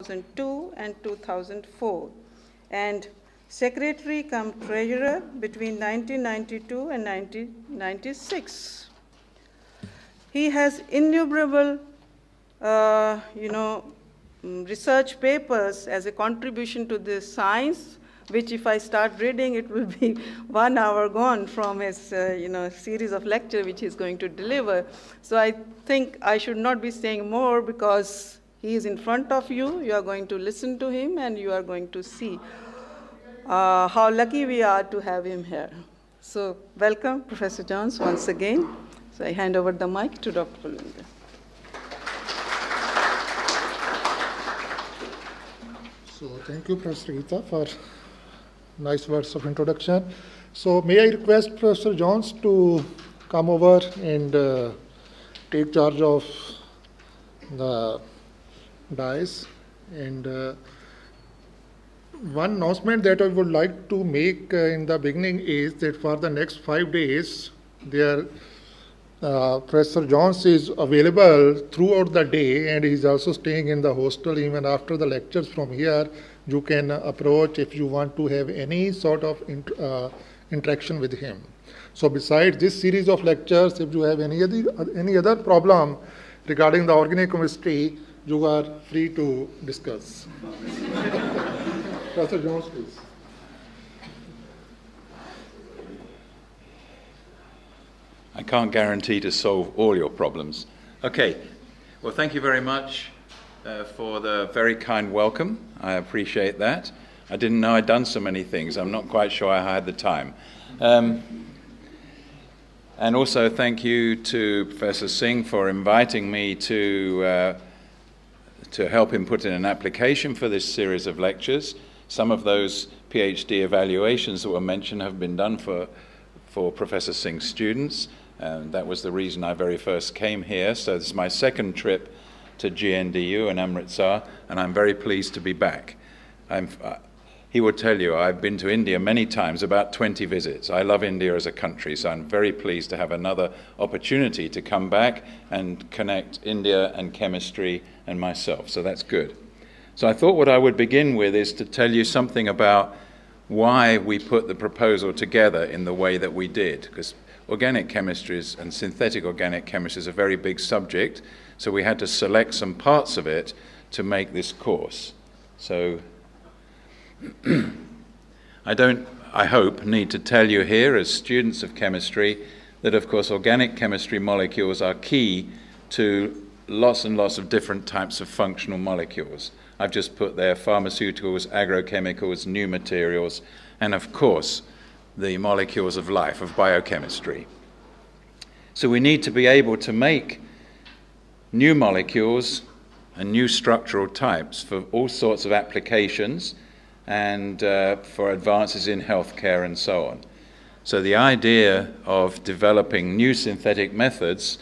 2002 and 2004, and secretary cum treasurer between 1992 and 1996. He has innumerable, research papers as a contribution to this science, which if I start reading, it will be 1 hour gone from his, series of lecture which he's going to deliver. So I think I should not be saying more because he is in front of you. You are going to listen to him, and you are going to see how lucky we are to have him here. So welcome, Professor Johns, once again. So I hand over the mic to Dr. Pullinger. So thank you, Professor Geeta, for nice words of introduction. So may I request Professor Johns to come over and take charge of the dais. And one announcement that I would like to make in the beginning is that for the next 5 days, Professor Johns is available throughout the day, and he's also staying in the hostel even after the lectures from here. You can approach if you want to have any sort of interaction with him. So besides this series of lectures, if you have any other problem regarding the organic chemistry, you are free to discuss. Professor Johns, please. I can't guarantee to solve all your problems. Okay, well, thank you very much for the very kind welcome. I appreciate that. I didn't know I'd done so many things. I'm not quite sure I had the time. And also thank you to Professor Singh for inviting me to help him put in an application for this series of lectures. Some of those PhD evaluations that were mentioned have been done for Professor Singh's students. That was the reason I very first came here. So this is my second trip to GNDU and Amritsar, and I'm very pleased to be back. He would tell you I've been to India many times, about 20 visits. I love India as a country, so I'm very pleased to have another opportunity to come back and connect India and chemistry and myself, so that's good. So I thought what I would begin with is to tell you something about why we put the proposal together in the way that we did, because organic chemistries and synthetic organic chemistry is a very big subject, so we had to select some parts of it to make this course. So I hope, need to tell you here as students of chemistry that, of course, organic chemistry molecules are key to lots and lots of different types of functional molecules. I've just put there pharmaceuticals, agrochemicals, new materials, and of course, the molecules of life, of biochemistry. So we need to be able to make new molecules and new structural types for all sorts of applications and for advances in healthcare and so on. So the idea of developing new synthetic methods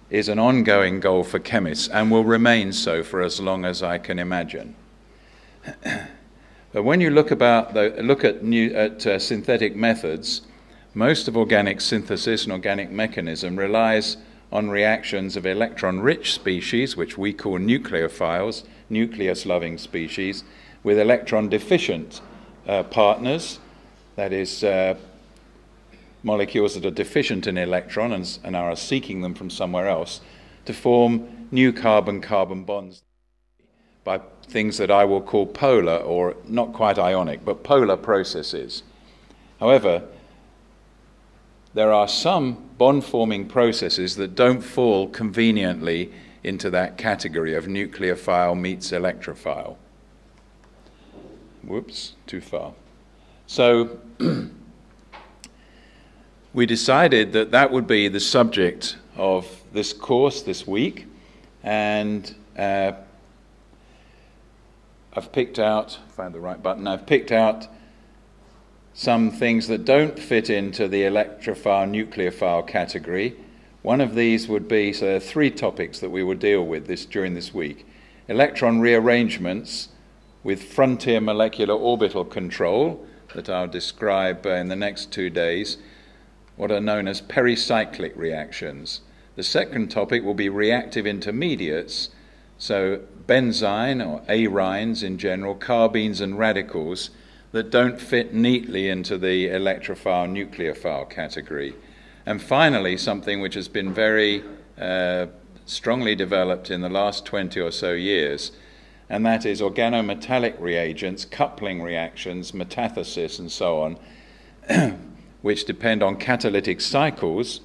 is an ongoing goal for chemists and will remain so for as long as I can imagine. But when you look at synthetic methods, most of organic synthesis and organic mechanism relies on reactions of electron-rich species, which we call nucleophiles, nucleus-loving species, with electron-deficient partners, that is, molecules that are deficient in electrons and are seeking them from somewhere else, to form new carbon-carbon bonds by things that I will call polar, or not quite ionic, but polar processes. However, there are some bond-forming processes that don't fall conveniently into that category of nucleophile meets electrophile. Whoops, too far. So we decided that that would be the subject of this course this week, and I've picked out, find the right button, I've picked out some things that don't fit into the electrophile, nucleophile category. One of these would be, so there are 3 topics that we will deal with during this week. Electron rearrangements with frontier molecular orbital control, that I'll describe in the next 2 days, what are known as pericyclic reactions. The second topic will be reactive intermediates, So benzene or arynes in general, carbenes and radicals that don't fit neatly into the electrophile nucleophile category. And finally, something which has been very strongly developed in the last 20 or so years, and that is organometallic reagents, coupling reactions, metathesis and so on, which depend on catalytic cycles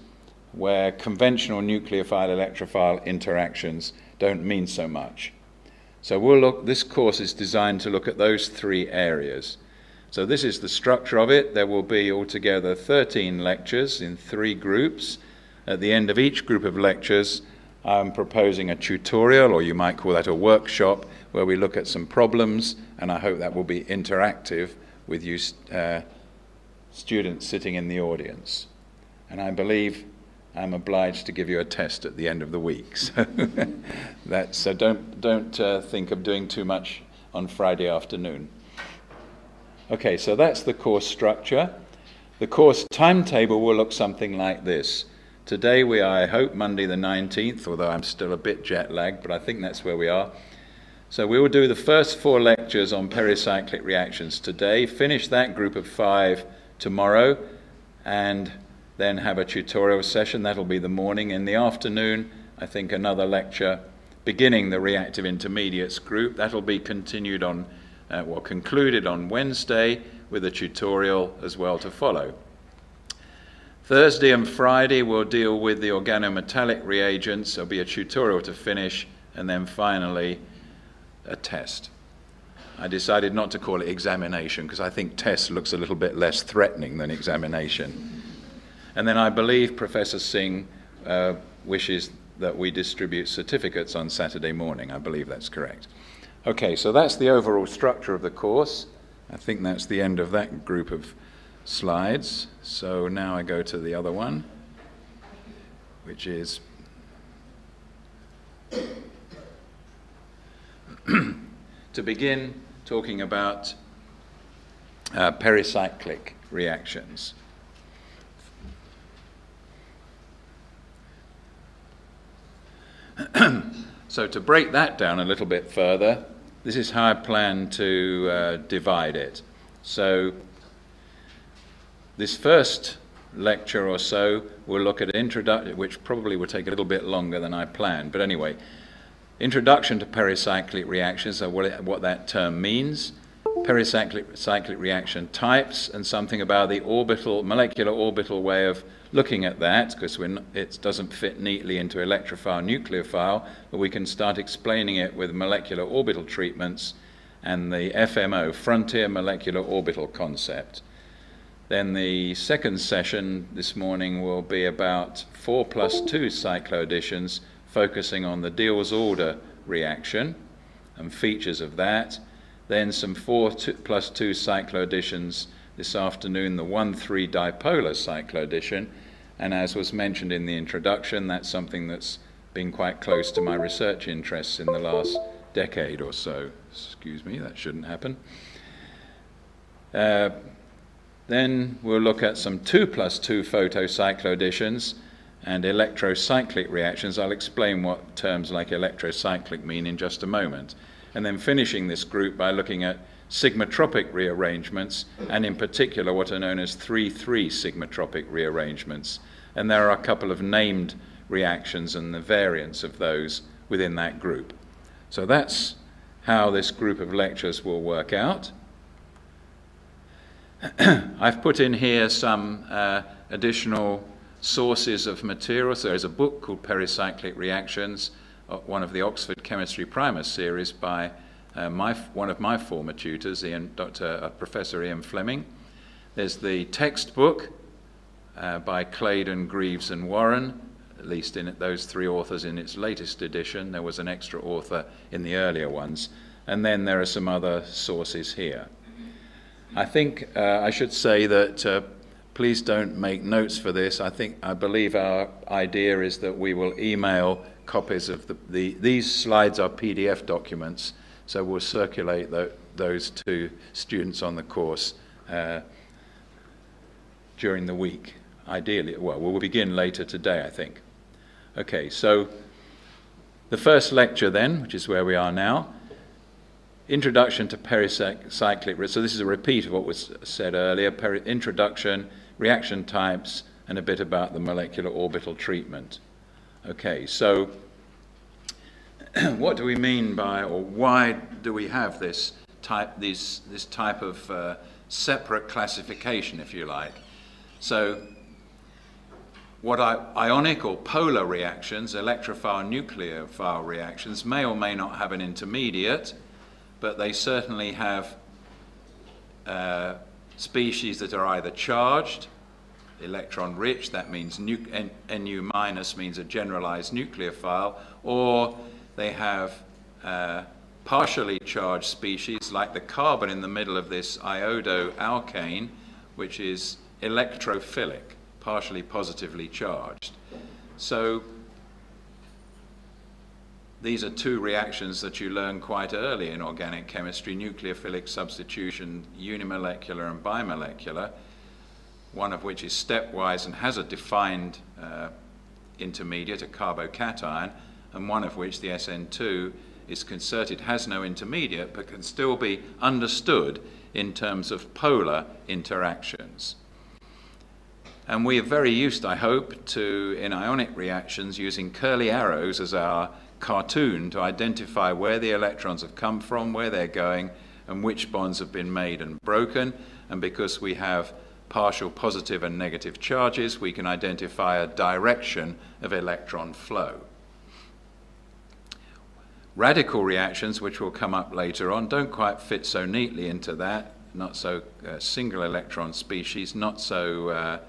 where conventional nucleophile-electrophile interactions don't mean so much. So this course is designed to look at those three areas. So this is the structure of it. There will be altogether 13 lectures in 3 groups. At the end of each group of lectures, I'm proposing a tutorial, or you might call that a workshop, where we look at some problems, and I hope that will be interactive with you students sitting in the audience. And I believe I'm obliged to give you a test at the end of the week. So don't think of doing too much on Friday afternoon. Okay, so that's the course structure. The course timetable will look something like this. Today we are, I hope, Monday the 19th, although I'm still a bit jet lagged, but I think that's where we are. So we will do the first 4 lectures on pericyclic reactions today, finish that group of 5 tomorrow, and then have a tutorial session. That'll be the morning. In the afternoon, I think another lecture beginning the reactive intermediates group. That'll be continued on, concluded on Wednesday with a tutorial as well to follow. Thursday and Friday we'll deal with the organometallic reagents. There'll be a tutorial to finish, and then finally a test. I decided not to call it examination because I think test looks a little bit less threatening than examination. And then I believe Professor Singh wishes that we distribute certificates on Saturday morning. I believe that's correct. Okay, so that's the overall structure of the course. I think that's the end of that group of slides. So now I go to the other one, which is to begin talking about pericyclic reactions. So to break that down a little bit further, this is how I plan to divide it. So this first lecture or so we'll look at introduction, which probably will take a little bit longer than I planned, but anyway, introduction to pericyclic reactions, so what that term means, pericyclic reaction types, and something about the molecular orbital way of looking at that, because it doesn't fit neatly into electrophile nucleophile, but we can start explaining it with molecular orbital treatments and the FMO, frontier molecular orbital concept. Then the second session this morning will be about 4+2 cycloadditions, focusing on the Diels-Alder reaction and features of that. Then some 4+2 cycloadditions this afternoon, the 1,3 dipolar cycloaddition, and as was mentioned in the introduction, that's something that's been quite close to my research interests in the last decade or so. Excuse me, that shouldn't happen. Then we'll look at some 2+2 photocycloadditions and electrocyclic reactions. I'll explain what terms like electrocyclic mean in just a moment. And then finishing this group by looking at sigmatropic rearrangements, and in particular what are known as 3,3 sigmatropic rearrangements. And there are a couple of named reactions and the variants of those within that group. So that's how this group of lectures will work out. I've put in here some additional sources of material. So there's a book called Pericyclic Reactions, one of the Oxford Chemistry Primer series by one of my former tutors, Professor Ian Fleming. There's the textbook by Claydon, Greaves and Warren, at least in those 3 authors in its latest edition. There was an extra author in the earlier ones. And then there are some other sources here. I think I should say that please don't make notes for this. I believe our idea is that we will email copies of these slides are PDF documents, so we'll circulate those to students on the course during the week. Ideally, well, we'll begin later today, I think. Okay, so The first lecture then, which is where we are now, Introduction to Pericyclic, so this is a repeat of what was said earlier, introduction, reaction types, and a bit about the molecular orbital treatment. Okay, so what do we mean by, or why do we have this type of separate classification, if you like? So what ionic or polar reactions, electrophile, nucleophile reactions, may or may not have an intermediate, but they certainly have species that are either charged, electron rich, that means Nu minus means a generalized nucleophile, or they have partially charged species like the carbon in the middle of this iodoalkane, which is electrophilic, partially positively charged. So these are two reactions that you learn quite early in organic chemistry, nucleophilic substitution, unimolecular and bimolecular, one of which is stepwise and has a defined intermediate, a carbocation, and one of which, the SN2, is concerted, has no intermediate, but can still be understood in terms of polar interactions. And we are very used, I hope, to, in ionic reactions, using curly arrows as our cartoon to identify where the electrons have come from, where they're going, and which bonds have been made and broken. And because we have partial positive and negative charges, we can identify a direction of electron flow. Radical reactions, which will come up later on, don't quite fit so neatly into that, not so single electron species, not so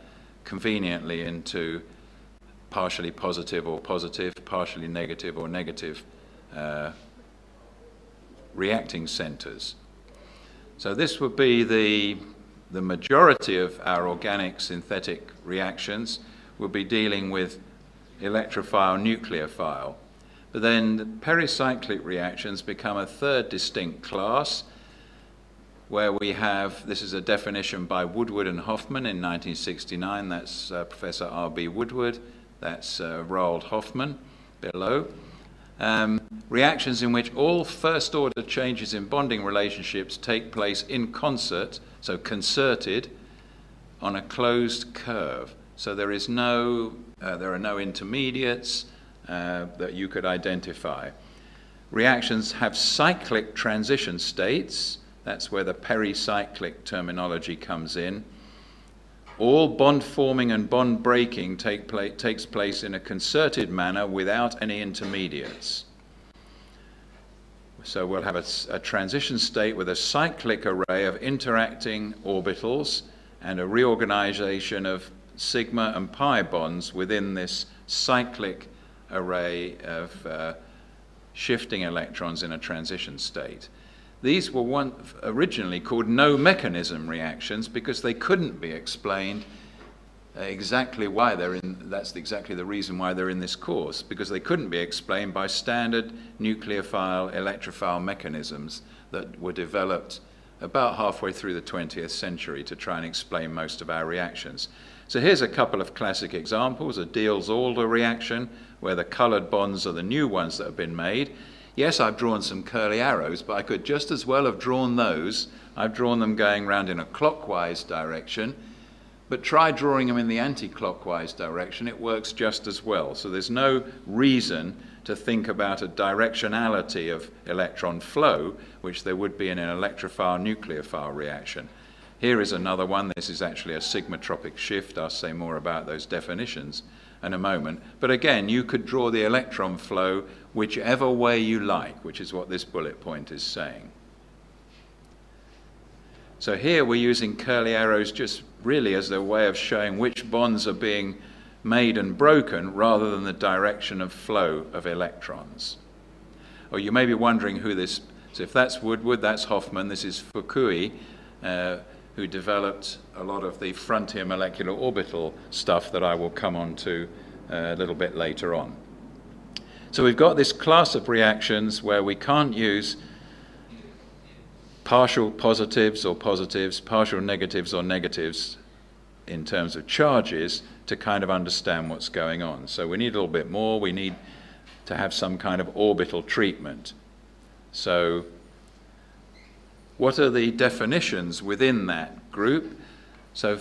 conveniently into partially positive or positive, partially negative or negative reacting centers. So this would be the majority of our organic synthetic reactions will be dealing with electrophile, nucleophile. But then the pericyclic reactions become a third distinct class, where we have, this is a definition by Woodward and Hoffman in 1969, that's Professor R.B. Woodward, that's Roald Hoffman below. Reactions in which all first-order changes in bonding relationships take place in concert, so concerted, on a closed curve. So there is no, there are no intermediates that you could identify. Reactions have cyclic transition states. That's where the pericyclic terminology comes in. All bond forming and bond breaking takes place in a concerted manner without any intermediates. So we'll have a transition state with a cyclic array of interacting orbitals and a reorganization of sigma and pi bonds within this cyclic array of shifting electrons in a transition state. These were originally called no mechanism reactions because they couldn't be explained exactly why they're in, that's exactly the reason why they're in this course, because they couldn't be explained by standard nucleophile, electrophile mechanisms that were developed about halfway through the 20th century to try and explain most of our reactions. So here's a couple of classic examples, a Diels-Alder reaction, where the colored bonds are the new ones that have been made. Yes, I've drawn some curly arrows, but I could just as well have drawn those. I've drawn them going round in a clockwise direction, but try drawing them in the anti-clockwise direction. It works just as well. So there's no reason to think about a directionality of electron flow, which there would be in an electrophile-nucleophile reaction. Here is another one. This is actually a sigmatropic shift. I'll say more about those definitions in a moment. But again, you could draw the electron flow whichever way you like, which is what this bullet point is saying. So here we're using curly arrows just really as a way of showing which bonds are being made and broken rather than the direction of flow of electrons. Or you may be wondering who this, so if that's Woodward, that's Hoffman, this is Fukui, who developed a lot of the frontier molecular orbital stuff that I will come on to a little bit later on. So we've got this class of reactions where we can't use partial positives or positives, partial negatives or negatives in terms of charges to kind of understand what's going on. So we need a little bit more. We need to have some kind of orbital treatment. So what are the definitions within that group? So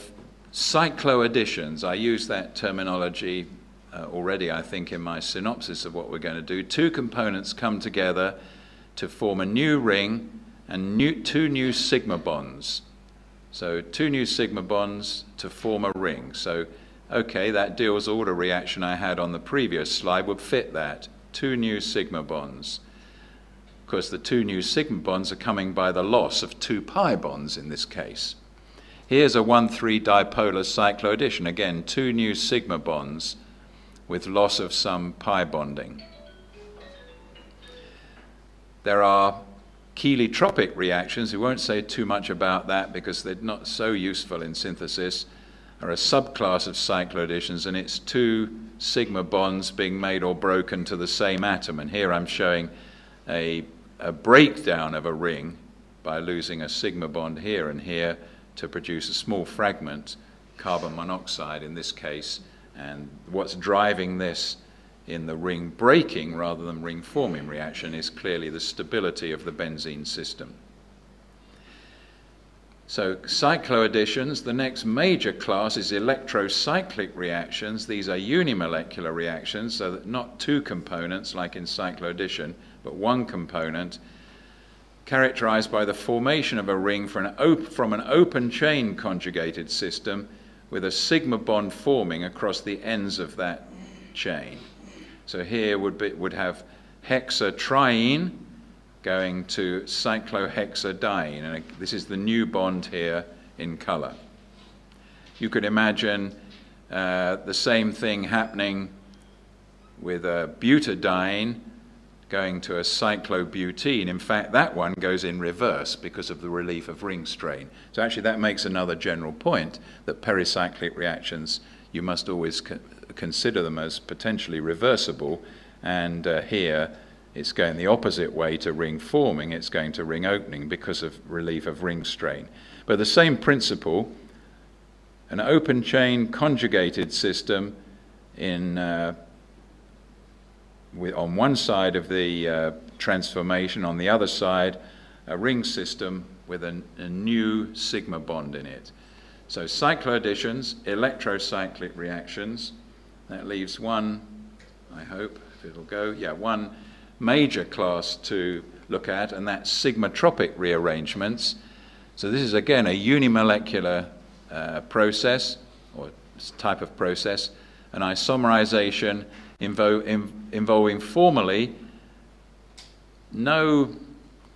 cycloadditions, I used that terminology already, I think, in my synopsis of what we're going to do. Two components come together to form a new ring and two new sigma bonds. So two new sigma bonds to form a ring. So, okay, that Diels order reaction I had on the previous slide would fit that. Two new sigma bonds. Of course, the two new sigma bonds are coming by the loss of two pi bonds in this case. Here's a 1,3 dipolar cycloaddition. Again, two new sigma bonds with loss of some pi bonding. There are cheletropic reactions. We won't say too much about that because they're not so useful in synthesis. Are a subclass of cycloadditions, and it's two sigma bonds being made or broken to the same atom. And here I'm showing a breakdown of a ring by losing a sigma bond here and here to produce a small fragment, carbon monoxide in this case. And what's driving this in the ring breaking rather than ring forming reaction is clearly the stability of the benzene system. So cycloadditions, the next major class is electrocyclic reactions. These are unimolecular reactions, so that not two components like in cycloaddition, but one component, characterized by the formation of a ring from an open chain conjugated system with a sigma bond forming across the ends of that chain. So here would have hexatriene going to cyclohexadiene, and this is the new bond here in color. You could imagine the same thing happening with a butadiene going to a cyclobutene. In fact, that one goes in reverse because of the relief of ring strain. So actually that makes another general point, that pericyclic reactions, you must always consider them as potentially reversible, and here it's going the opposite way to ring forming. It's going to ring opening because of relief of ring strain. But the same principle, an open chain conjugated system in on one side of the transformation, on the other side a ring system with a new sigma bond in it. So cycloadditions, electrocyclic reactions, that leaves one, I hope, if it'll go, yeah, one major class to look at, and that's sigmatropic rearrangements. So this is again a unimolecular process, or type of process, an isomerization involving formally no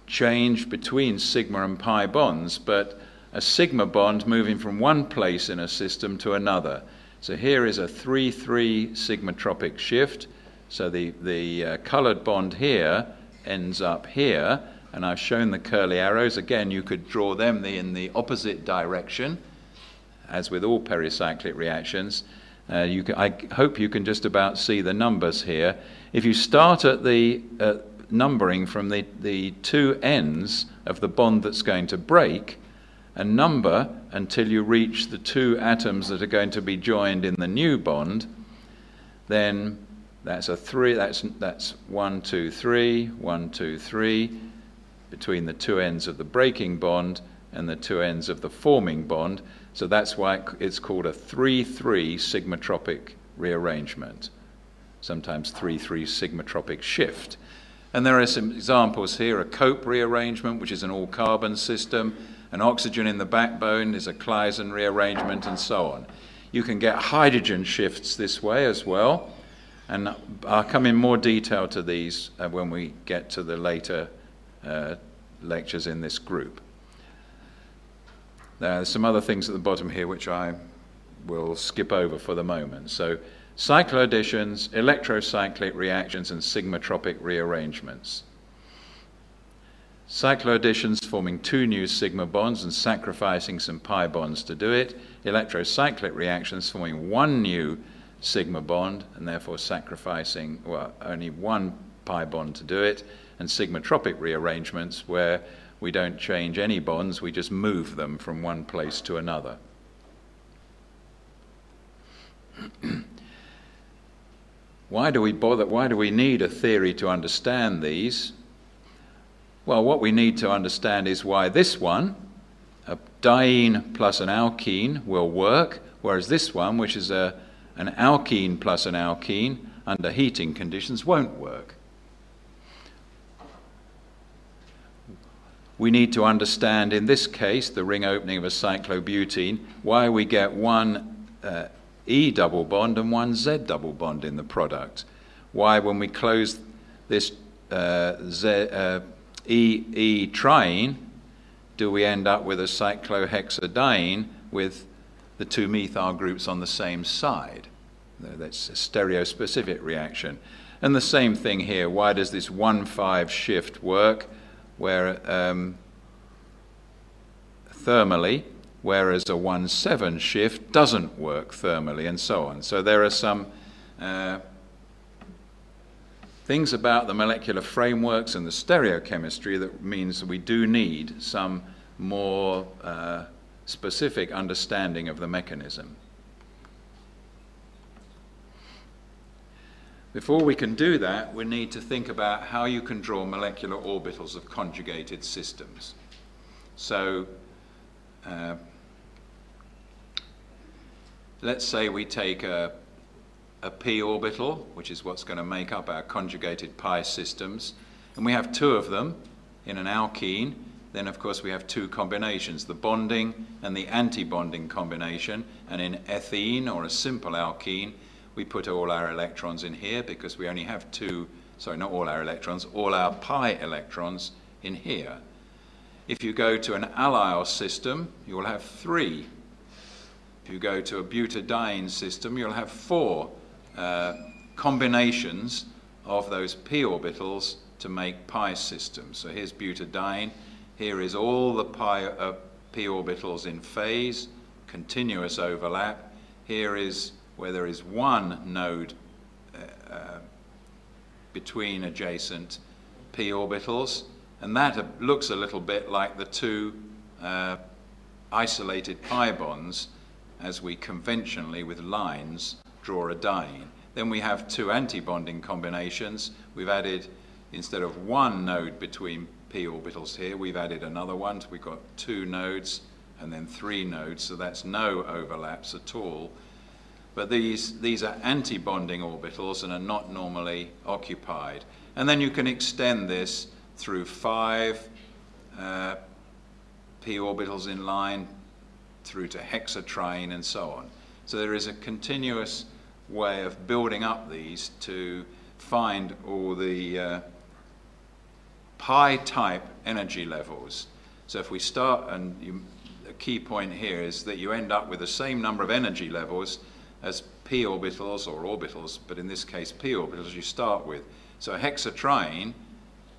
change between sigma and pi bonds, but a sigma bond moving from one place in a system to another. So here is a 3,3 sigmatropic shift. So the colored bond here ends up here, and I've shown the curly arrows. Again, you could draw them in the opposite direction, as with all pericyclic reactions. I hope you can just about see the numbers here. If you start at the numbering from the two ends of the bond that's going to break, and number until you reach the two atoms that are going to be joined in the new bond, then that's a 3, that's 1, 2, 3, 1, 2, 3, between the two ends of the breaking bond and the two ends of the forming bond. So that's why it's called a 3,3 sigmatropic rearrangement, sometimes 3,3 sigmatropic shift. And there are some examples here, a cope rearrangement, which is an all-carbon system, an oxygen in the backbone is a Claisen rearrangement, and so on. You can get hydrogen shifts this way as well, and I'll come in more detail to these when we get to the later lectures in this group. There's some other things at the bottom here which I will skip over for the moment. So cycloadditions, electrocyclic reactions, and sigmatropic rearrangements. Cycloadditions forming two new sigma bonds and sacrificing some pi bonds to do it. Electrocyclic reactions forming one new sigma bond and therefore sacrificing, well, only one pi bond to do it. And sigmatropic rearrangements where we don't change any bonds, we just move them from one place to another. why do we bother? Why do we need a theory to understand these? Well, what we need to understand is why this one, a diene plus an alkene, will work, whereas this one, which is an alkene plus an alkene, under heating conditions, won't work. We need to understand, in this case, the ring opening of a cyclobutene, why we get one E double bond and one Z double bond in the product. Why, when we close this E triene, do we end up with a cyclohexadiene with the two methyl groups on the same side? That's a stereospecific reaction. And the same thing here. Why does this 1,5 shift work where thermally, whereas a 1,7 shift doesn't work thermally, and so on? So there are some things about the molecular frameworks and the stereochemistry that means we do need some more specific understanding of the mechanism. Before we can do that, we need to think about how you can draw molecular orbitals of conjugated systems. So let's say we take a p orbital, which is what's going to make up our conjugated pi systems, and we have two of them in an alkene. Then, of course, we have two combinations, the bonding and the anti-bonding combination. And in ethene, or a simple alkene, we put all our electrons in here because we only have two, sorry, not all our electrons, all our pi electrons in here. If you go to an allyl system, you will have 3. If you go to a butadiene system, you'll have 4 combinations of those p orbitals to make pi systems. So here's butadiene. Here is all the p orbitals in phase, continuous overlap. Here is where there is one node between adjacent p orbitals, and that looks a little bit like the two isolated pi bonds as we conventionally with lines draw a diene. Then we have two anti-bonding combinations. We've added, instead of one node between p orbitals here, we've added another one. So we've got 2 nodes and then 3 nodes, so that's no overlaps at all. But these are anti-bonding orbitals and are not normally occupied. And then you can extend this through 5 p orbitals in line through to hexatriene and so on. So there is a continuous way of building up these to find all the pi-type energy levels. So if we start, and the key point here is that you end up with the same number of energy levels as p orbitals, or orbitals, but in this case p orbitals you start with. So a hexatriene,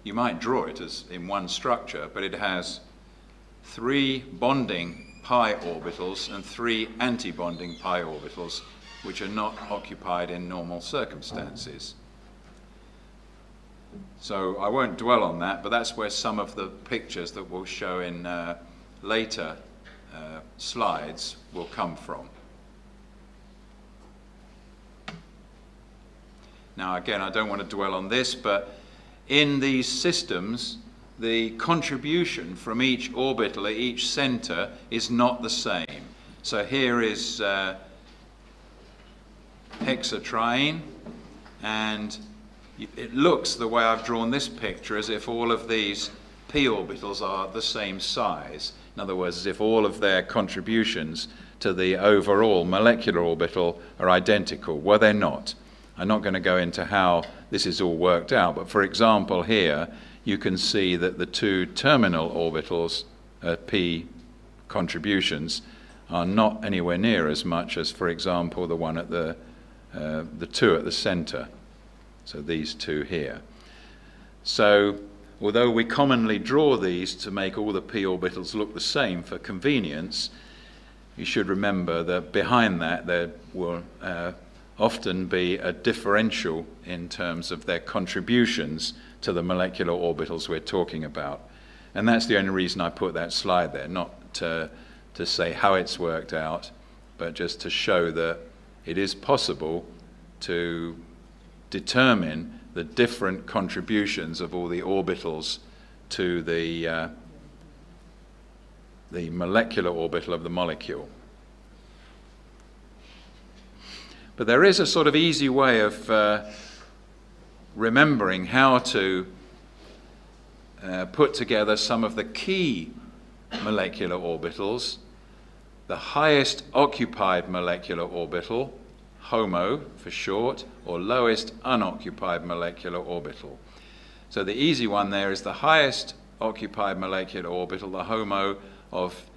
you might draw it as in one structure, but it has 3 bonding pi orbitals and 3 anti-bonding pi orbitals, which are not occupied in normal circumstances. So I won't dwell on that, but that's where some of the pictures that we'll show in later slides will come from. Now again, I don't want to dwell on this, but in these systems, the contribution from each orbital at each center is not the same. So here is hexatriene, and it looks, the way I've drawn this picture, as if all of these p orbitals are the same size. In other words, as if all of their contributions to the overall molecular orbital are identical. Well, they're not. I'm not going to go into how this is all worked out, but for example here, you can see that the 2 terminal orbitals, p contributions, are not anywhere near as much as, for example, the one at the 2 at the center. So these 2 here. So although we commonly draw these to make all the p orbitals look the same for convenience, you should remember that behind that there will often be a differential in terms of their contributions to the molecular orbitals we're talking about. And that's the only reason I put that slide there, not to say how it's worked out, but just to show that it is possible to determine the different contributions of all the orbitals to the molecular orbital of the molecule. But there is a sort of easy way of remembering how to put together some of the key molecular orbitals. The highest occupied molecular orbital, HOMO for short, or lowest unoccupied molecular orbital. So the easy one there is the highest occupied molecular orbital, the HOMO of,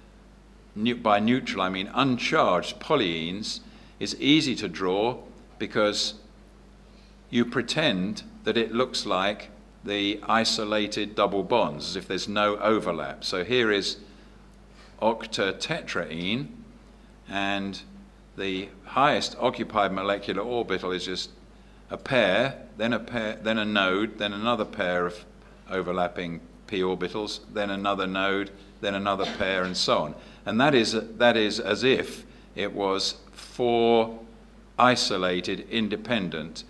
by neutral I mean uncharged polyenes, is easy to draw because you pretend that it looks like the isolated double bonds, as if there's no overlap. So here is octatetraene, and the highest occupied molecular orbital is just a pair, then a node, then another pair of overlapping p orbitals, then another node, then another pair, and so on. And that is as if it was 4 isolated, independent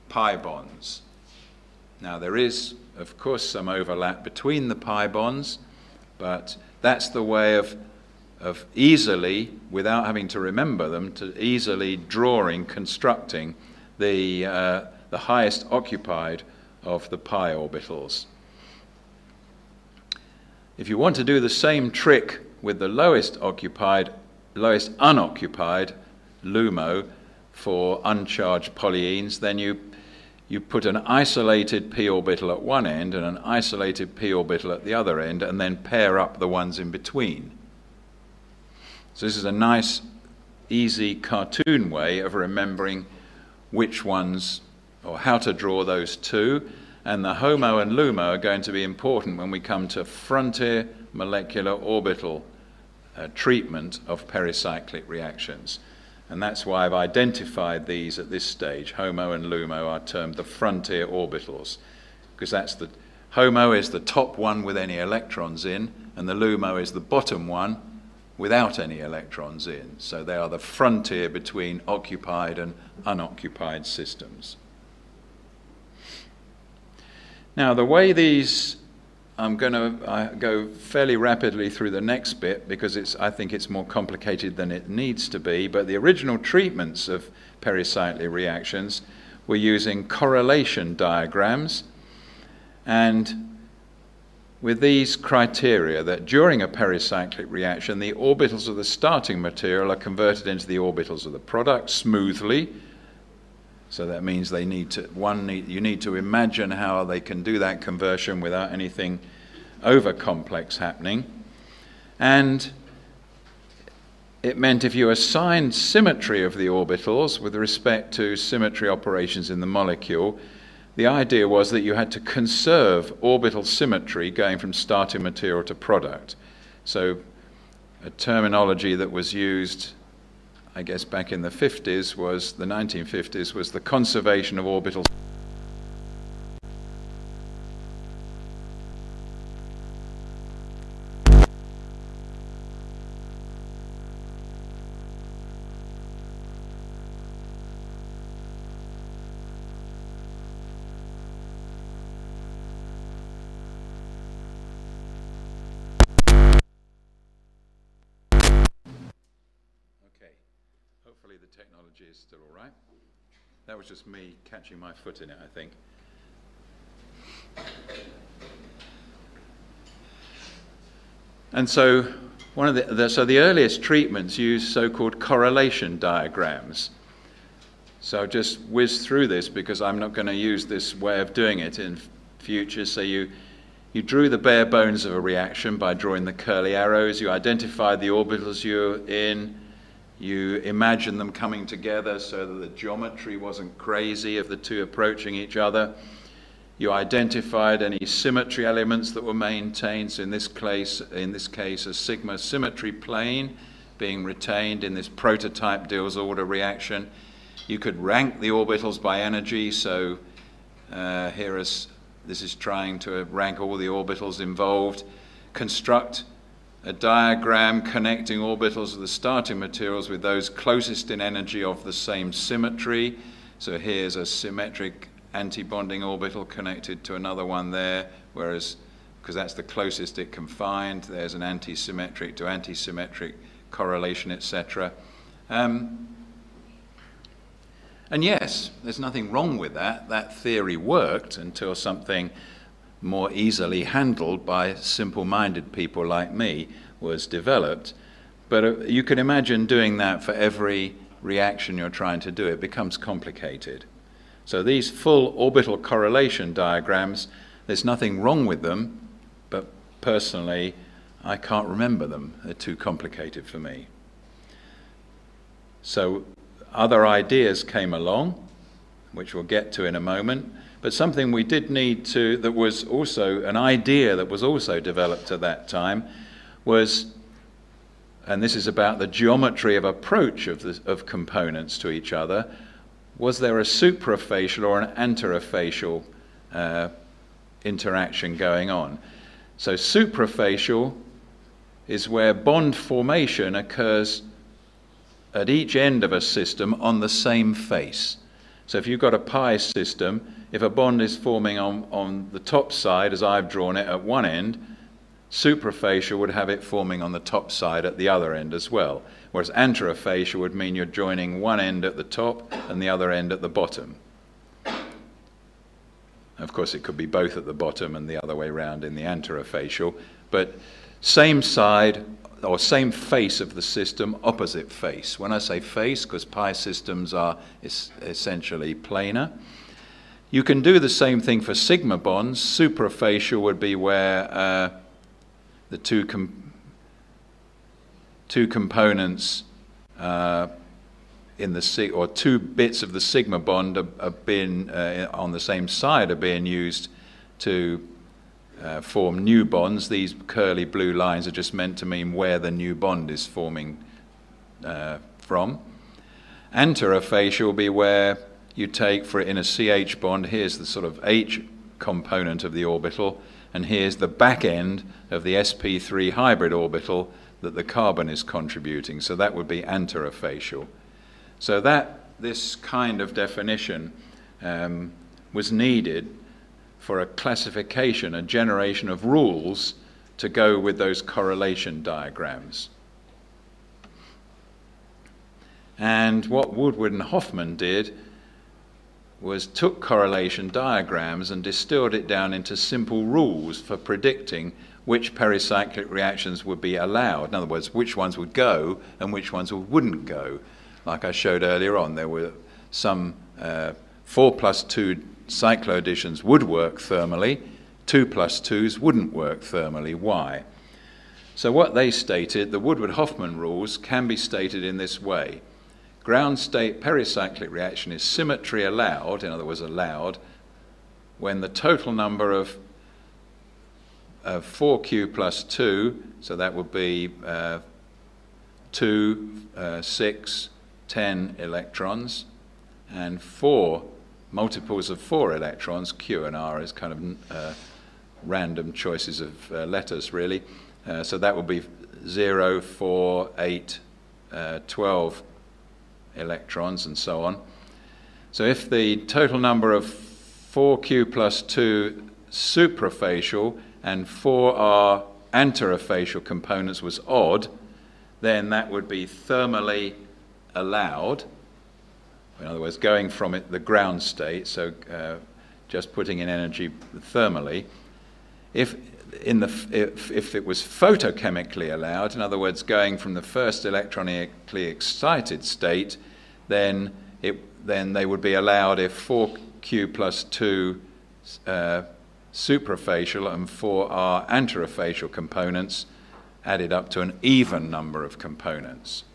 pi bonds. Now there is, of course, some overlap between the pi bonds, but that's the way of easily, without having to remember them, to easily constructing the highest occupied of the pi orbitals. If you want to do the same trick with the lowest unoccupied LUMO for uncharged polyenes, then you put an isolated p orbital at one end and an isolated p orbital at the other end, and then pair up the ones in between. So this is a nice, easy cartoon way of remembering which ones, or how to draw those two. And the HOMO and LUMO are going to be important when we come to frontier molecular orbital treatment of pericyclic reactions. And that's why I've identified these at this stage. HOMO and LUMO are termed the frontier orbitals, because that's the HOMO is the top one with any electrons in, and the LUMO is the bottom one without any electrons in. So they are the frontier between occupied and unoccupied systems. Now, the way these, I'm going to go fairly rapidly through the next bit because I think it's more complicated than it needs to be, but the original treatments of pericyclic reactions were using correlation diagrams, and with these criteria that during a pericyclic reaction, the orbitals of the starting material are converted into the orbitals of the product smoothly. So that means you need to imagine how they can do that conversion without anything over complex happening. And it meant if you assigned symmetry of the orbitals with respect to symmetry operations in the molecule, the idea was that you had to conserve orbital symmetry going from starting material to product. So a terminology that was used, I guess, back in the 1950s, was the conservation of orbitals. Hopefully the technology is still all right. That was just me catching my foot in it, I think. And so the earliest treatments used so-called correlation diagrams. So I'll just whiz through this because I'm not going to use this way of doing it in future. So you drew the bare bones of a reaction by drawing the curly arrows. You identified the orbitals you're in. You imagine them coming together so that the geometry wasn't crazy of the two approaching each other. You identified any symmetry elements that were maintained. So in this case, a sigma symmetry plane being retained in this prototype Diels-Alder reaction. You could rank the orbitals by energy. So this is trying to rank all the orbitals involved. Construct a diagram connecting orbitals of the starting materials with those closest in energy of the same symmetry. So here's a symmetric anti-bonding orbital connected to another one there, whereas, because that's the closest it can find, there's an anti-symmetric to anti-symmetric correlation, etc. And yes, there's nothing wrong with that. That theory worked until something more easily handled by simple-minded people like me was developed. But you can imagine doing that for every reaction you're trying to do. It becomes complicated. So these full orbital correlation diagrams, there's nothing wrong with them, but personally, I can't remember them. They're too complicated for me. So other ideas came along, which we'll get to in a moment, but something we did need to, that was also an idea that was also developed at that time, was, and this is about the geometry of approach of components to each other, was there a suprafacial or an anterofacial interaction going on? So suprafacial is where bond formation occurs at each end of a system on the same face. So if you've got a pi system, if a bond is forming on the top side, as I've drawn it, at one end, suprafacial would have it forming on the top side at the other end as well. Whereas anterofacial would mean you're joining one end at the top and the other end at the bottom. Of course, it could be both at the bottom and the other way around in the anterofacial, but same side or same face of the system, opposite face. When I say face, because pi systems are essentially planar. You can do the same thing for sigma bonds. Suprafacial would be where the two components in the or two bits of the sigma bond are being on the same side are being used to form new bonds. These curly blue lines are just meant to mean where the new bond is forming from. Anterofacial will be where you take, for it in a CH bond, here's the sort of H component of the orbital, and here's the back end of the sp3 hybrid orbital that the carbon is contributing. So that would be anterofacial. So this kind of definition was needed for a classification, a generation of rules to go with those correlation diagrams. And what Woodward and Hoffman did was took correlation diagrams and distilled it down into simple rules for predicting which pericyclic reactions would be allowed. In other words, which ones would go and which ones wouldn't go. Like I showed earlier on, there were some 4+2 cycloadditions would work thermally, 2+2s wouldn't work thermally. Why? So what they stated, the Woodward-Hoffman rules, can be stated in this way. Ground state pericyclic reaction is symmetry allowed, in other words allowed, when the total number of 4q plus 2, so that would be 2, 6, 10 electrons, and 4 multiples of 4 electrons, Q and R is kind of random choices of letters really, so that would be 0, 4, 8, 12 electrons and so on. So if the total number of 4q plus 2 suprafacial and 4r anterofacial components was odd, then that would be thermally allowed. In other words, going from the ground state, so just putting in energy thermally. If it was photochemically allowed, in other words, going from the first electronically excited state, then they would be allowed if 4q plus 2 suprafacial and 4r anterofacial components added up to an even number of components.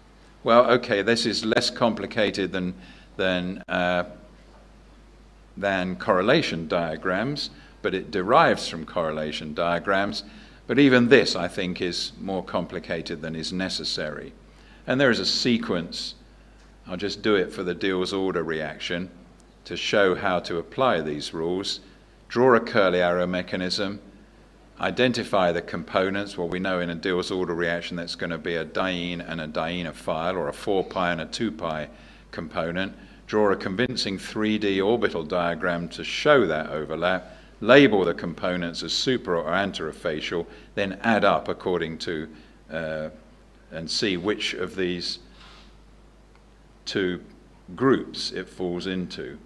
Well, okay, this is less complicated than correlation diagrams, but it derives from correlation diagrams. But even this, I think, is more complicated than is necessary. And there is a sequence. I'll just do it for the Diels-Alder reaction to show how to apply these rules. Draw a curly arrow mechanism, identify the components. Well, we know in a Diels-Alder reaction that's going to be a diene and a dienophile, or a 4-pi and a 2-pi component. draw a convincing 3D orbital diagram to show that overlap, label the components as super or anterofacial, then add up according to and see which of these two groups it falls into.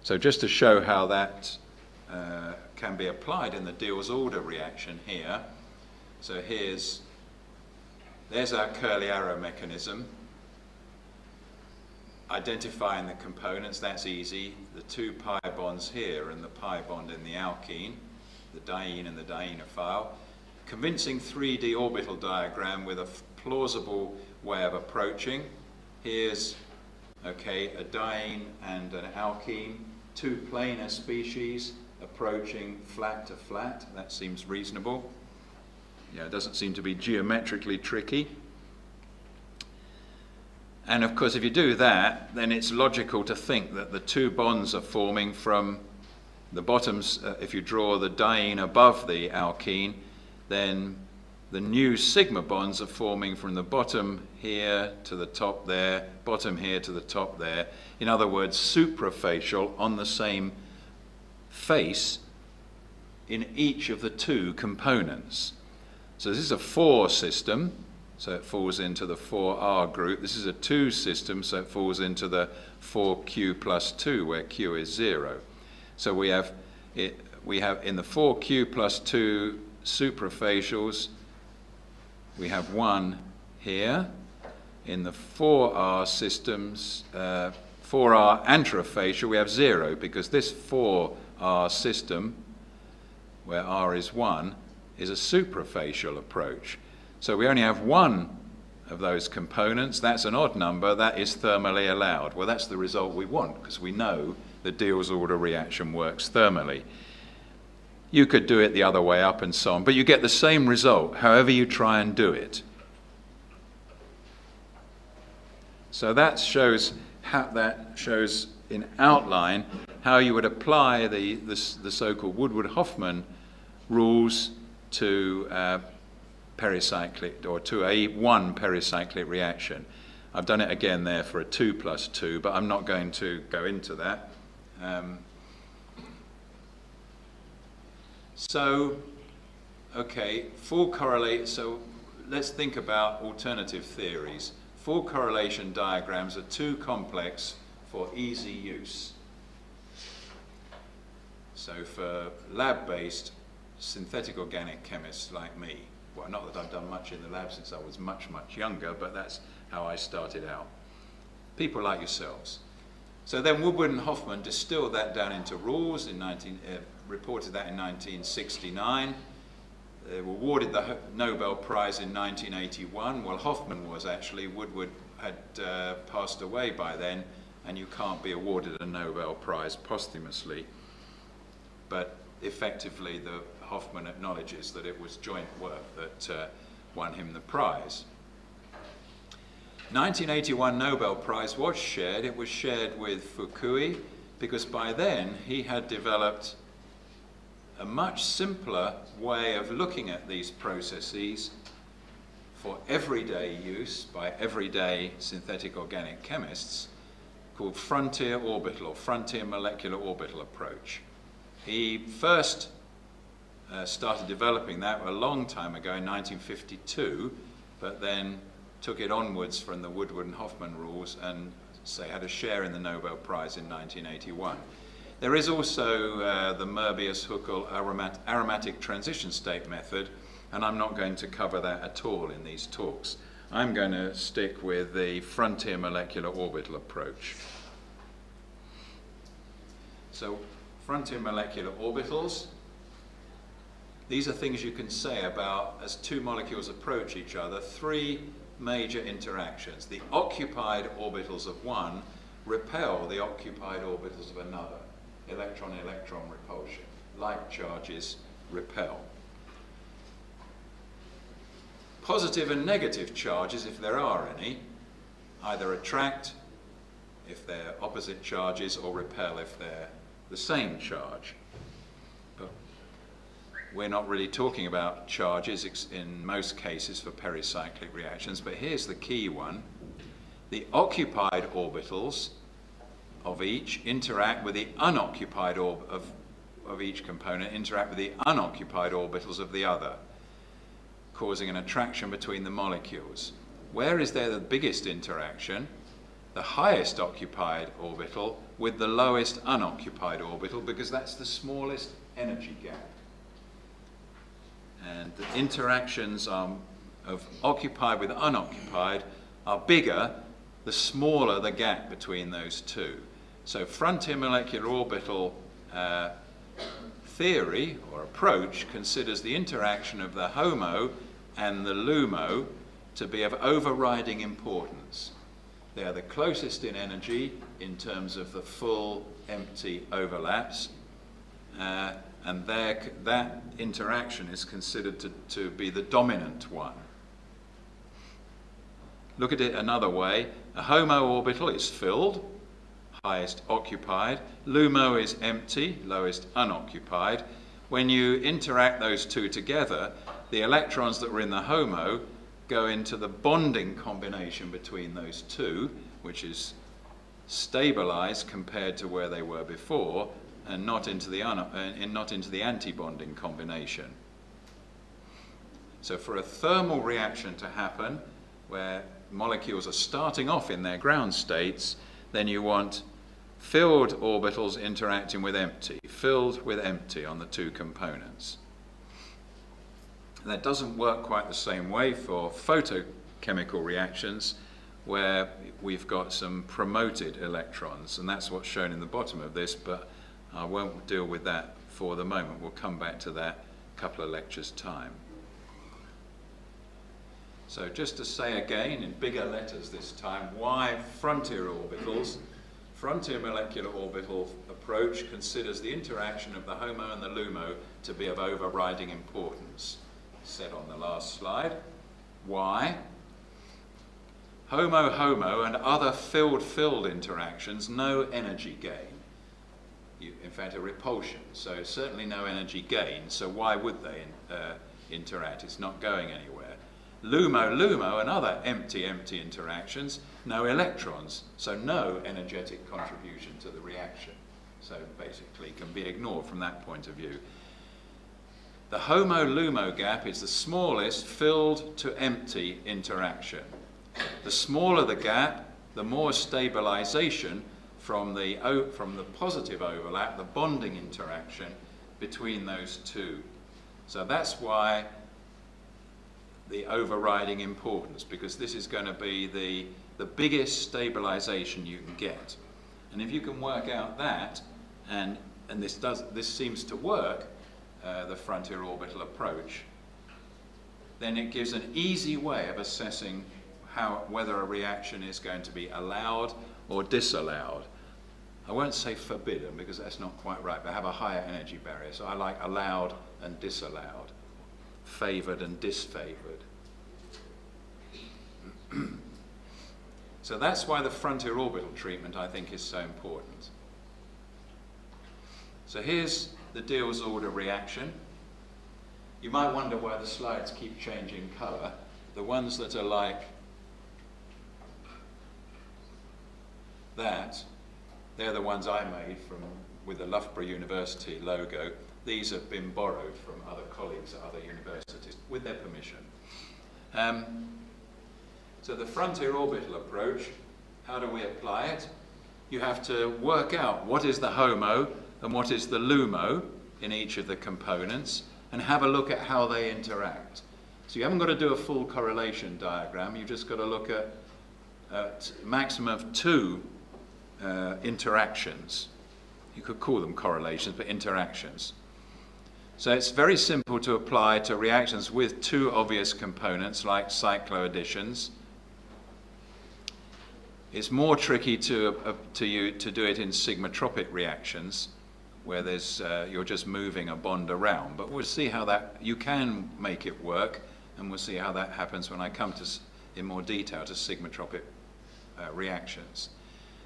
So just to show how that can be applied in the Diels-Alder reaction here. So there's our curly arrow mechanism. Identifying the components, that's easy. The two pi bonds here and the pi bond in the alkene, the diene and the dienophile. Convincing 3D orbital diagram with a plausible way of approaching. Here's, okay, a diene and an alkene, two planar species approaching flat to flat. That seems reasonable. Yeah, it doesn't seem to be geometrically tricky. And of course, if you do that, then it's logical to think that the two bonds are forming from the bottoms. If you draw the diene above the alkene, then the new sigma bonds are forming from the bottom here to the top there, bottom here to the top there. In other words, suprafacial on the same face in each of the two components. So this is a 4 system, so it falls into the 4R group. This is a 2 system, so it falls into the 4Q plus 2, where Q is 0. So we have in the 4Q plus 2 suprafacials, we have 1 here. In the 4R systems, 4R anterofacial, we have 0, because this 4R system, where R is 1, is a suprafacial approach. So we only have 1 of those components. That's an odd number. That is thermally allowed. Well, that's the result we want, because we know the Diels-Alder reaction works thermally. You could do it the other way up and so on, but you get the same result however you try and do it. So that shows in outline how you would apply the so-called Woodward-Hoffmann rules to pericyclic, or to a 1 pericyclic reaction. I've done it again there for a 2 plus 2, but I'm not going to go into that. So let's think about alternative theories. Full correlation diagrams are too complex for easy use. So for lab-based synthetic organic chemists like me, well, not that I've done much in the lab since I was much, much younger, but that's how I started out. People like yourselves. So then Woodward and Hoffmann distilled that down into rules, reported that in 1969. They were awarded the Nobel Prize in 1981. Well, Hoffmann was actually. Woodward had passed away by then, and you can't be awarded a Nobel Prize posthumously. But effectively, Hoffmann acknowledges that it was joint work that won him the prize. 1981 Nobel Prize was shared. It was shared with Fukui, because by then he had developed a much simpler way of looking at these processes for everyday use by everyday synthetic organic chemists, called frontier orbital or frontier molecular orbital approach. He first started developing that a long time ago in 1952, but then took it onwards from the Woodward and Hoffmann rules and had a share in the Nobel Prize in 1981. There is also the Möbius-Huckel aromatic transition state method, and I'm not going to cover that at all in these talks. I'm going to stick with the frontier molecular orbital approach. So, frontier molecular orbitals, these are things you can say about as two molecules approach each other, 3 major interactions. The occupied orbitals of one repel the occupied orbitals of another. Electron-electron repulsion. Like charges repel. Positive and negative charges, if there are any, either attract if they're opposite charges or repel if they're the same charge. But we're not really talking about charges in most cases for pericyclic reactions, but here's the key one. the occupied orbitals of each interact with the unoccupied of each component interact with the unoccupied orbitals of the other, causing an attraction between the molecules. Where is there the biggest interaction? The highest occupied orbital with the lowest unoccupied orbital, because that's the smallest energy gap. And the interactions of occupied with unoccupied are bigger the smaller the gap between those two. So frontier molecular orbital theory or approach considers the interaction of the HOMO and the LUMO to be of overriding importance. They are the closest in energy in terms of the full empty overlaps, and that interaction is considered to be the dominant one. Look at it another way. A HOMO orbital is filled, highest occupied. LUMO is empty, lowest unoccupied. When you interact those two together, the electrons that were in the HOMO go into the bonding combination between those two, which is stabilized compared to where they were before, and not into the anti-bonding combination. So for a thermal reaction to happen, where molecules are starting off in their ground states, then you want filled orbitals interacting with empty, filled with empty on the two components. That doesn't work quite the same way for photochemical reactions, where we've got some promoted electrons, and that's what's shown in the bottom of this, but I won't deal with that for the moment. We'll come back to that a couple of lectures' time. So just to say again, in bigger letters this time, why frontier orbitals? Frontier molecular orbital approach considers the interaction of the HOMO and the LUMO to be of overriding importance. Said on the last slide. Why? HOMO-HOMO and other filled-filled interactions, no energy gain. In fact, a repulsion, so certainly no energy gain, so why would they interact? It's not going anywhere. LUMO and other empty interactions, no electrons, so no energetic contribution to the reaction. So basically can be ignored from that point of view. The HOMO-LUMO gap is the smallest filled to empty interaction. The smaller the gap, the more stabilization from the positive overlap, the bonding interaction between those two. So that's why the overriding importance, because this is going to be the biggest stabilization you can get. And if you can work out that, and this seems to work, the frontier orbital approach, then it gives an easy way of assessing whether a reaction is going to be allowed or disallowed. I won't say forbidden, because that's not quite right, but have a higher energy barrier. So I like allowed and disallowed, favored and disfavored. So that's why the frontier orbital treatment, I think, is so important. So here's the Diels-Alder reaction. You might wonder why the slides keep changing colour. The ones that are like that, they're the ones I made with the Loughborough University logo. These have been borrowed from other colleagues at other universities with their permission. So the frontier orbital approach, how do we apply it? You have to work out what is the HOMO and what is the LUMO in each of the components, and have a look at how they interact. So you haven't got to do a full correlation diagram, you've just got to look at maximum of two interactions. You could call them correlations, but interactions. So it's very simple to apply to reactions with two obvious components like cycloadditions. It's more tricky to do it in sigmatropic reactions, where you're just moving a bond around. But we'll see how you can make it work, and we'll see how that happens when I come in more detail to sigmatropic reactions.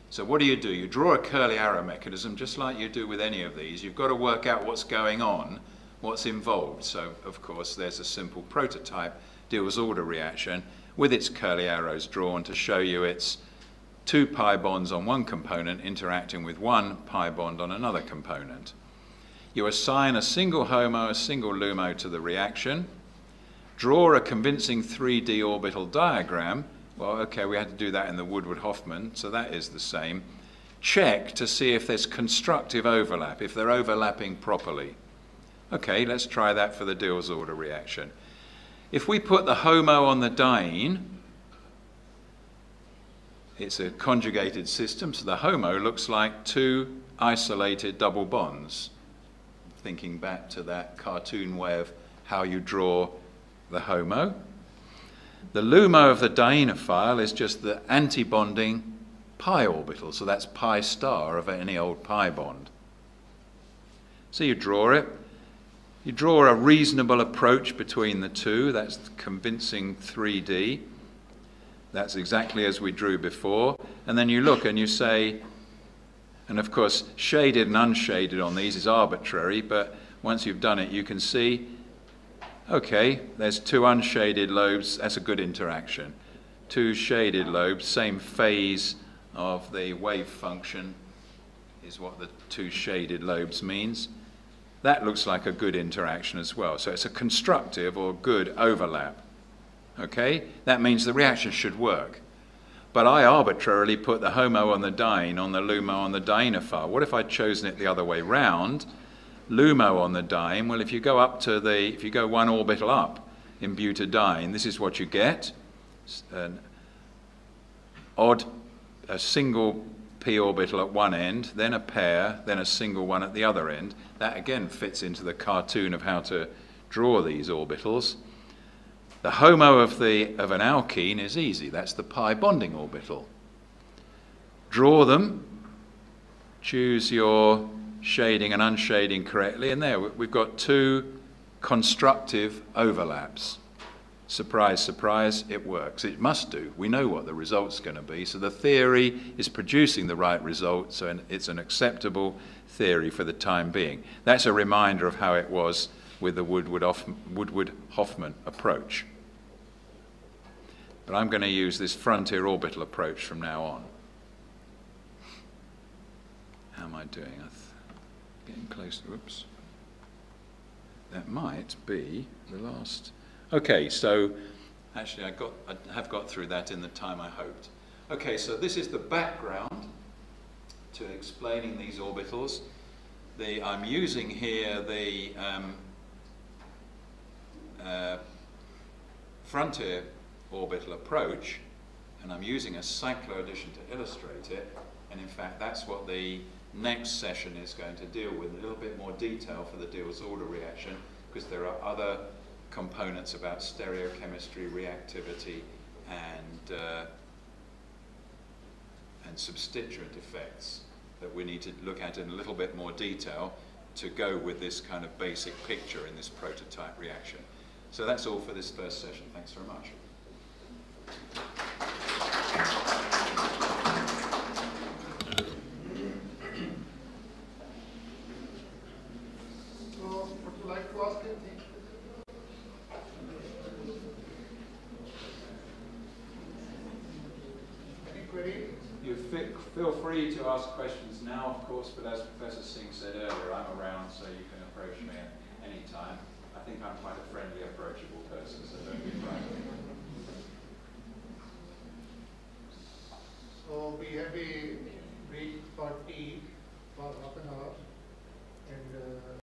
So what do? You draw a curly arrow mechanism, just like you do with any of these. You've got to work out what's going on, what's involved. So, of course, there's a simple prototype Diels-Alder reaction with its curly arrows drawn to show you its two pi bonds on one component interacting with one pi bond on another component. You assign a single HOMO, a single LUMO to the reaction, draw a convincing 3D orbital diagram. Well, okay, we had to do that in the Woodward-Hoffmann, so that is the same. Check to see if there's constructive overlap, if they're overlapping properly. Okay, let's try that for the Diels order reaction. If we put the HOMO on the diene, it's a conjugated system, so the HOMO looks like two isolated double bonds. Thinking back to that cartoon way of how you draw the HOMO. The LUMO of the dienophile is just the antibonding pi orbital, so that's pi star of any old pi bond. So you draw it. You draw a reasonable approach between the two. That's convincing 3D. That's exactly as we drew before. And then you look and you say, and of course shaded and unshaded on these is arbitrary, but once you've done it you can see, okay, there's two unshaded lobes, that's a good interaction. Two shaded lobes, same phase of the wave function is what the two shaded lobes means. That looks like a good interaction as well. So it's a constructive or good overlap. Okay? That means the reaction should work. But I arbitrarily put the HOMO on the diene, on the LUMO on the dienophile. What if I'd chosen it the other way round? LUMO on the diene, well, if you go one orbital up in butadiene, this is what you get. An a single p orbital at one end, then a pair, then a single one at the other end. That again fits into the cartoon of how to draw these orbitals. The HOMO of an alkene is easy. That's the pi bonding orbital. Draw them, choose your shading and unshading correctly, and there we've got two constructive overlaps. Surprise, surprise, it works. It must do. We know what the result's going to be. So the theory is producing the right result, so it's an acceptable theory for the time being. That's a reminder of how it was with the Woodward-Hoffmann approach. But I'm going to use this frontier orbital approach from now on. How am I doing? Getting close. Oops. That might be the last. Okay, so actually I have got through that in the time I hoped. Okay, so this is the background to explaining these orbitals. I'm using here the frontier orbital approach, and I'm using a cycloaddition to illustrate it, and in fact that's what the next session is going to deal with, a little bit more detail for the Diels order reaction, because there are other components about stereochemistry, reactivity, and substituent effects that we need to look at in a little bit more detail to go with this kind of basic picture in this prototype reaction. So that's all for this first session. Thanks very much. So, would you like to ask anything? Any query? You feel free to ask questions now, of course, but as Professor Singh said earlier, I'm around, so you can approach me at any time. I think I'm quite a friendly, approachable person, so don't be frightened. So we have a break for tea for half an hour, and